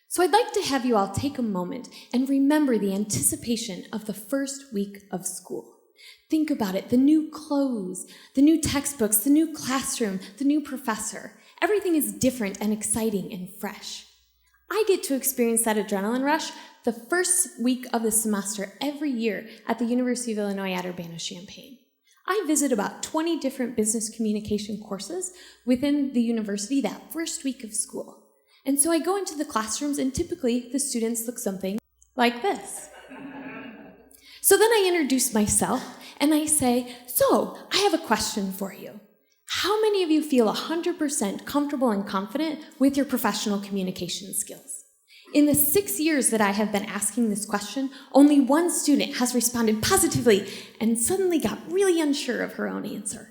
So I'd like to have you all take a moment and remember the anticipation of the first week of school. Think about it, the new clothes, the new textbooks, the new classroom, the new professor. Everything is different and exciting and fresh. I get to experience that adrenaline rush the first week of the semester every year at the University of Illinois at Urbana-Champaign. I visit about 20 different business communication courses within the university that first week of school. And so I go into the classrooms and typically the students look something like this. So then I introduce myself and I say, so I have a question for you. How many of you feel 100% comfortable and confident with your professional communication skills? In the 6 years that I have been asking this question, only one student has responded positively and suddenly got really unsure of her own answer.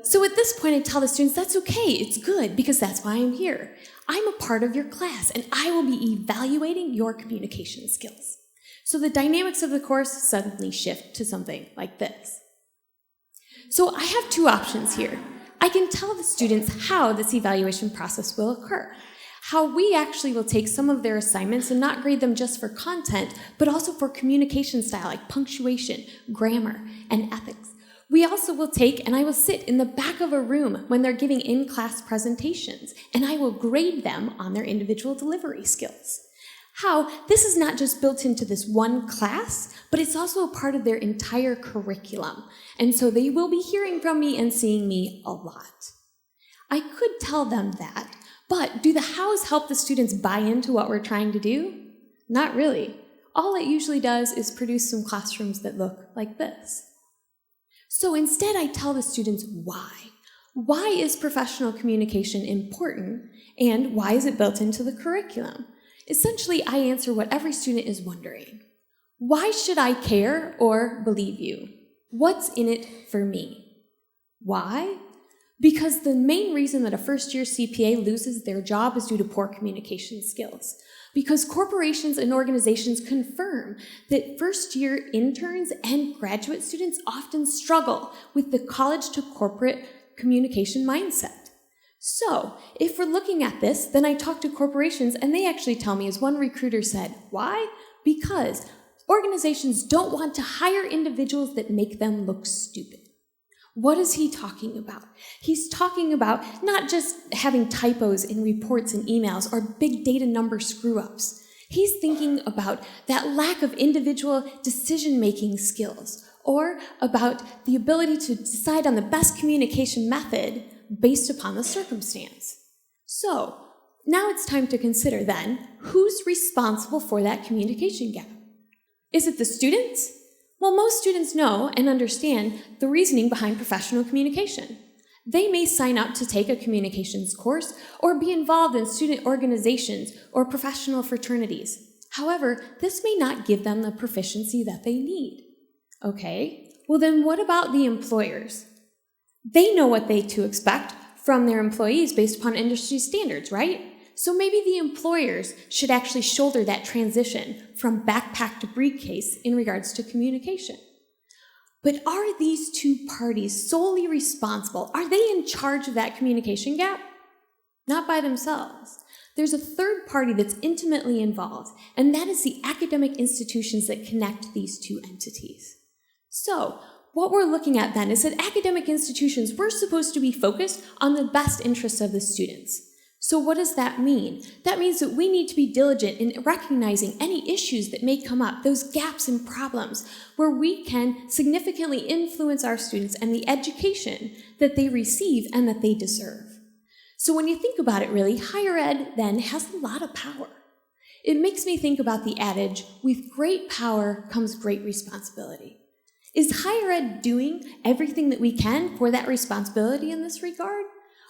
So at this point, I tell the students, that's okay, it's good, because that's why I'm here. I'm a part of your class, and I will be evaluating your communication skills. So the dynamics of the course suddenly shift to something like this. So I have two options here. I can tell the students how this evaluation process will occur, how we actually will take some of their assignments and not grade them just for content, but also for communication style like punctuation, grammar, and ethics. We also will take, and I will sit in the back of a room when they're giving in-class presentations, and I will grade them on their individual delivery skills. How this is not just built into this one class, but it's also a part of their entire curriculum. And so they will be hearing from me and seeing me a lot. I could tell them that, but do the hows help the students buy into what we're trying to do? Not really. All it usually does is produce some classrooms that look like this. So instead, I tell the students why. Why is professional communication important, and why is it built into the curriculum? Essentially, I answer what every student is wondering. Why should I care or believe you? What's in it for me? Why? Because the main reason that a first-year CPA loses their job is due to poor communication skills. Because corporations and organizations confirm that first-year interns and graduate students often struggle with the college-to-corporate communication mindset. So, if we're looking at this, then I talk to corporations and they actually tell me, as one recruiter said, why? Because organizations don't want to hire individuals that make them look stupid. What is he talking about? He's talking about not just having typos in reports and emails or big data number screw-ups. He's thinking about that lack of individual decision-making skills, or about the ability to decide on the best communication method based upon the circumstance. So, now it's time to consider then, who's responsible for that communication gap? Is it the students? Well, most students know and understand the reasoning behind professional communication. They may sign up to take a communications course or be involved in student organizations or professional fraternities. However, this may not give them the proficiency that they need. Okay, well then what about the employers? They know what they to expect from their employees based upon industry standards, right? So maybe the employers should actually shoulder that transition from backpack to briefcase in regards to communication. But are these two parties solely responsible? Are they in charge of that communication gap? Not by themselves. There's a third party that's intimately involved, and that is the academic institutions that connect these two entities. So, what we're looking at then is that academic institutions were supposed to be focused on the best interests of the students. So what does that mean? That means that we need to be diligent in recognizing any issues that may come up, those gaps and problems, where we can significantly influence our students and the education that they receive and that they deserve. So when you think about it really, higher ed then has a lot of power. It makes me think about the adage, with great power comes great responsibility. Is higher ed doing everything that we can for that responsibility in this regard?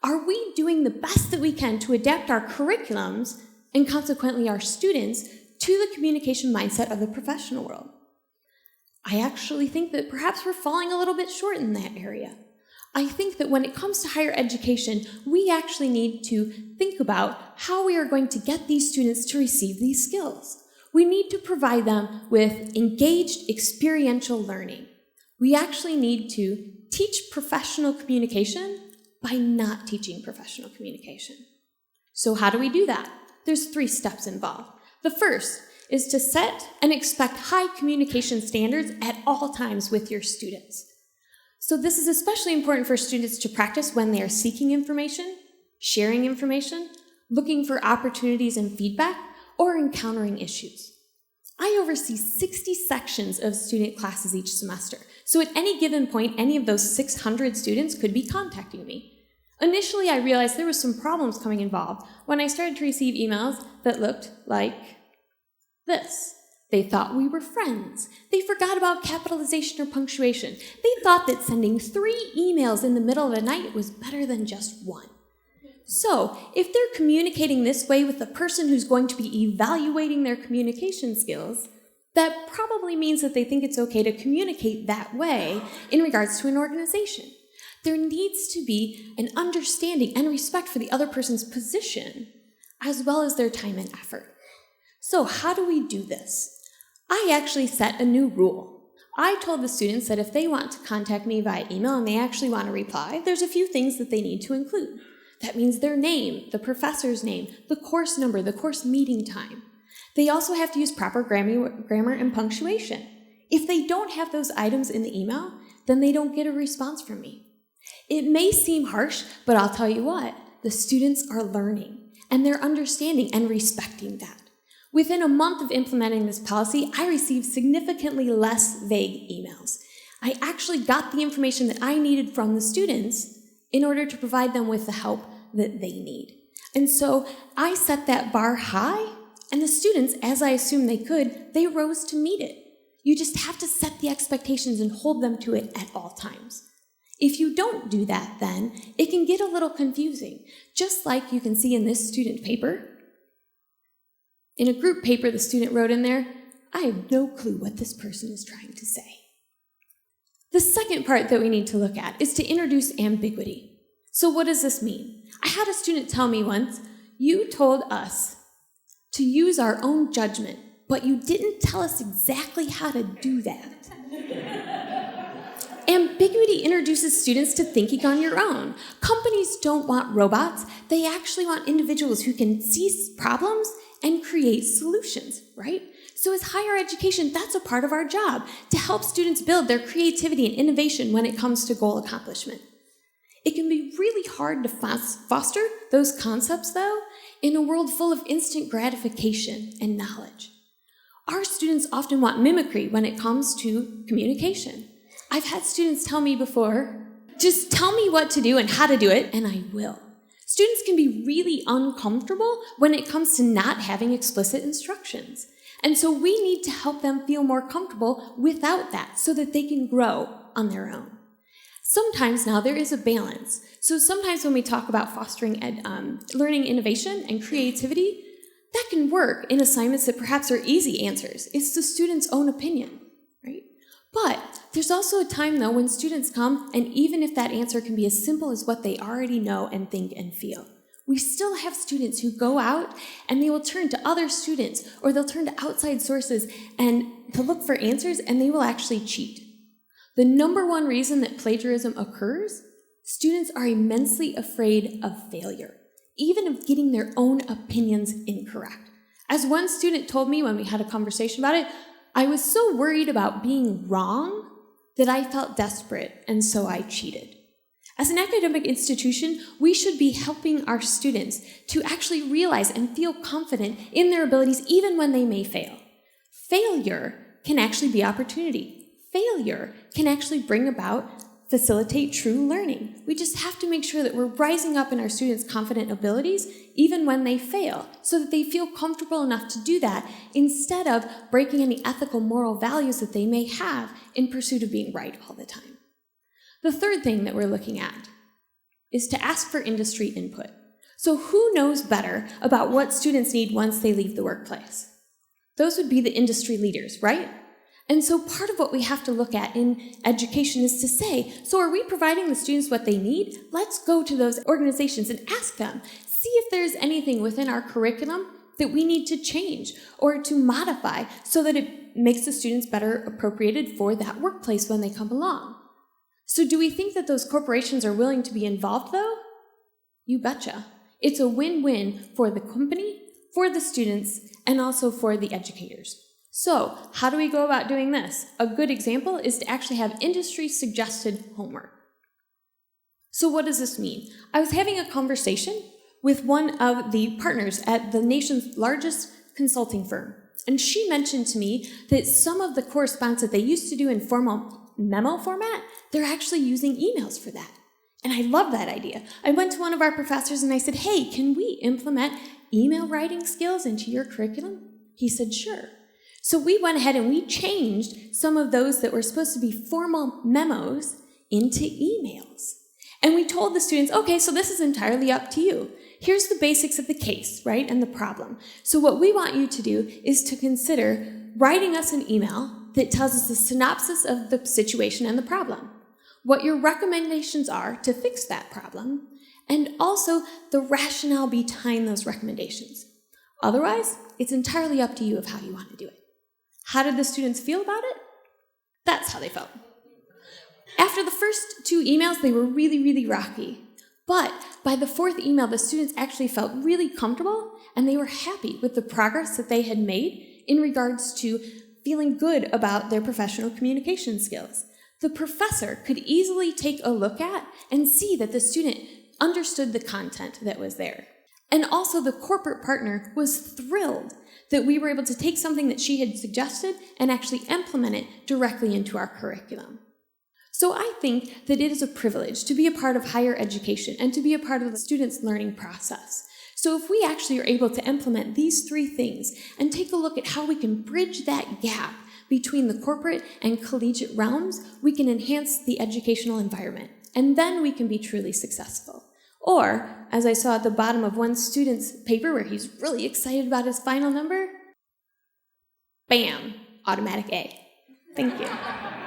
Are we doing the best that we can to adapt our curriculums and consequently our students to the communication mindset of the professional world? I actually think that perhaps we're falling a little bit short in that area. I think that when it comes to higher education, we actually need to think about how we are going to get these students to receive these skills. We need to provide them with engaged experiential learning. We actually need to teach professional communication by not teaching professional communication. So how do we do that? there's 3 steps involved. The first is to set and expect high communication standards at all times with your students. So this is especially important for students to practice when they are seeking information, sharing information, looking for opportunities and feedback, or encountering issues. I oversee 60 sections of student classes each semester, so at any given point, any of those 600 students could be contacting me. Initially, I realized there were some problems coming involved when I started to receive emails that looked like this. They thought we were friends. They forgot about capitalization or punctuation. They thought that sending 3 emails in the middle of the night was better than just 1. So, if they're communicating this way with the person who's going to be evaluating their communication skills, that probably means that they think it's okay to communicate that way in regards to an organization. There needs to be an understanding and respect for the other person's position, as well as their time and effort. So, how do we do this? I actually set a new rule. I told the students that if they want to contact me via email and they actually want to reply, there's a few things that they need to include. That means their name, the professor's name, the course number, the course meeting time. They also have to use proper grammar and punctuation. If they don't have those items in the email, then they don't get a response from me. It may seem harsh, but I'll tell you what, the students are learning, and they're understanding and respecting that. Within a month of implementing this policy, I received significantly less vague emails. I actually got the information that I needed from the students in order to provide them with the help that they need. And so I set that bar high, and the students, as I assumed they could, they rose to meet it. You just have to set the expectations and hold them to it at all times. If you don't do that, then it can get a little confusing, just like you can see in this student paper. In a group paper, the student wrote in there, "I have no clue what this person is trying to say." The second part that we need to look at is to introduce ambiguity. So what does this mean? I had a student tell me once, "You told us to use our own judgment, but you didn't tell us exactly how to do that." Ambiguity introduces students to thinking on your own. Companies don't want robots. They actually want individuals who can see problems and create solutions, right? So as higher education, that's a part of our job, to help students build their creativity and innovation when it comes to goal accomplishment. It can be really hard to foster those concepts, though, in a world full of instant gratification and knowledge. Our students often want mimicry when it comes to communication. I've had students tell me before, "Just tell me what to do and how to do it, and I will." Students can be really uncomfortable when it comes to not having explicit instructions. And so we need to help them feel more comfortable without that so that they can grow on their own. Sometimes now there is a balance. So sometimes when we talk about fostering learning innovation and creativity, that can work in assignments that perhaps are easy answers. It's the student's own opinion, right? But there's also a time, though, when students come, and even if that answer can be as simple as what they already know and think and feel, we still have students who go out and they will turn to other students or they'll turn to outside sources and to look for answers, and they will actually cheat. The number one reason that plagiarism occurs, students are immensely afraid of failure, even of getting their own opinions incorrect. As one student told me when we had a conversation about it, "I was so worried about being wrong that I felt desperate, and so I cheated." As an academic institution, we should be helping our students to actually realize and feel confident in their abilities even when they may fail. Failure can actually be opportunity. Failure can actually facilitate true learning. We just have to make sure that we're rising up in our students' confident abilities even when they fail, so that they feel comfortable enough to do that instead of breaking any ethical, moral values that they may have in pursuit of being right all the time. The third thing that we're looking at is to ask for industry input. So who knows better about what students need once they leave the workplace? Those would be the industry leaders, right? And so part of what we have to look at in education is to say, so are we providing the students what they need? Let's go to those organizations and ask them, see if there's anything within our curriculum that we need to change or to modify so that it makes the students better appropriated for that workplace when they come along. So do we think that those corporations are willing to be involved, though? You betcha. It's a win-win for the company, for the students, and also for the educators. So, how do we go about doing this? A good example is to actually have industry-suggested homework. So what does this mean? I was having a conversation with one of the partners at the nation's largest consulting firm, and she mentioned to me that some of the correspondence that they used to do in formal memo format, they're actually using emails for that. And I love that idea. I went to one of our professors and I said, hey, can we implement email writing skills into your curriculum? He said, sure. So we went ahead and we changed some of those that were supposed to be formal memos into emails. And we told the students, okay, so this is entirely up to you. Here's the basics of the case, right, and the problem. So what we want you to do is to consider writing us an email that tells us the synopsis of the situation and the problem, what your recommendations are to fix that problem, and also the rationale behind those recommendations. Otherwise, it's entirely up to you of how you want to do it. How did the students feel about it? That's how they felt. After the first 2 emails, they were really, really rocky. But by the 4th email, the students actually felt really comfortable and they were happy with the progress that they had made in regards to feeling good about their professional communication skills. The professor could easily take a look at and see that the student understood the content that was there. And also the corporate partner was thrilled that we were able to take something that she had suggested and actually implement it directly into our curriculum. So I think that it is a privilege to be a part of higher education and to be a part of the students' learning process. So if we actually are able to implement these 3 things and take a look at how we can bridge that gap between the corporate and collegiate realms, we can enhance the educational environment, and then we can be truly successful. Or, as I saw at the bottom of one student's paper where he's really excited about his final number, bam, automatic A. Thank you.